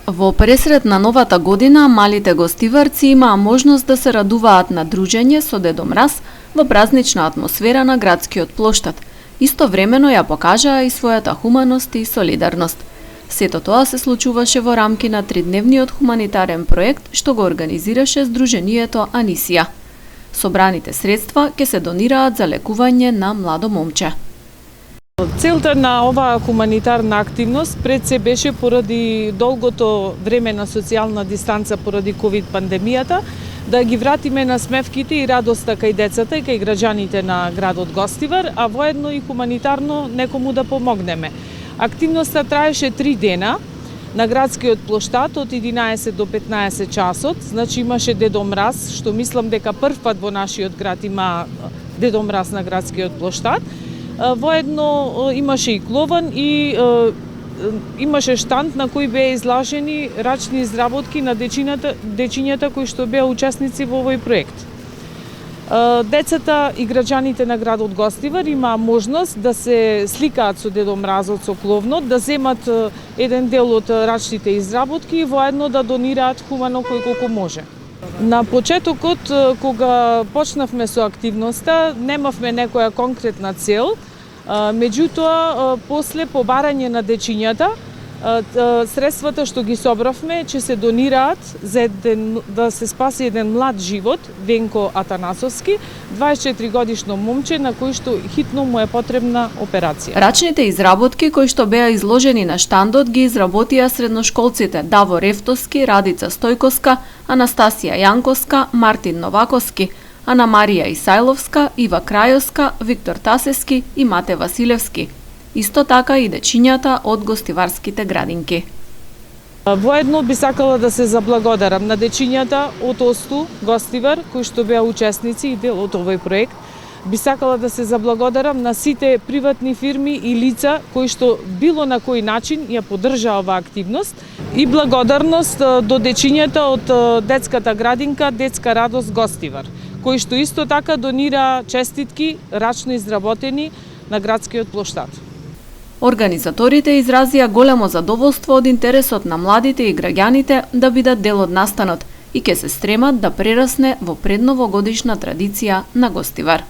Во пресред на новата година, малите гостиварци имаа можност да се радуваат на дружење со Дедо Мраз во празнична атмосфера на градскиот плоштад. Истовремено ја покажаа и својата хуманост и солидарност. Сето тоа се случуваше во рамки на тридневниот хуманитарен проект што го организираше Сдруженијето Анисија. Собраните средства ќе се донираат за лекување на младо момче. Целта на оваа хуманитарна активност пред се беше поради долгото време на социјална дистанца поради ковид пандемијата, да ги вратиме на смевките и радоста кај децата и кај граѓаните на градот Гостивар, а воедно и хуманитарно некому да помогнеме. Активноста траеше 3 дена на градскиот плоштад од 11 до 15 часот, значи имаше Дедо Мраз, што мислам дека прв пат во нашиот град има Дедо Мраз на градскиот плоштад. Воедно имаше и клован и имаше штанд на кој беа изложени рачни изработки на дечињата кои што беа учесници во овој проект. Децата и граѓаните на градот Гостивар имаа можност да се сликаат со Дедо Мразот со кловнот, да земат еден дел од рачните изработки и воедно да донираат хумано кој колку може. На почетокот, кога почнавме со активноста, немавме некоја конкретна цел, меѓутоа, после побарање на дечињата, средствата што ги собравме ќе се донираат за да се спаси еден млад живот, Венко Атанасовски, 24 годишно момче на кој што хитно му е потребна операција. Рачните изработки кои што беа изложени на штандот ги изработија средношколците Давор Ефтовски, Радица Стојковска, Анастасија Јанковска, Мартин Новаковски, Ана Марија Исајловска, Ива Крајовска, Виктор Тасески и Мате Василевски. Исто така и дечињата од гостиварските градинки. Воедно би сакала да се заблагодарам на дечињата од Осту, Гостивар, кои што беа учесници и дел од овој проект. Би сакала да се заблагодарам на сите приватни фирми и лица кои што било на кој начин ја поддржаа оваа активност и благодарност до дечињата од детската градинка Детска радост Гостивар, кои што исто така донира честитки рачно изработени на градскиот плоштад. Организаторите изразија големо задоволство од интересот на младите и граѓаните да бидат дел од настанот и ќе се стремат да прерасне во предновогодишна традиција на Гостивар.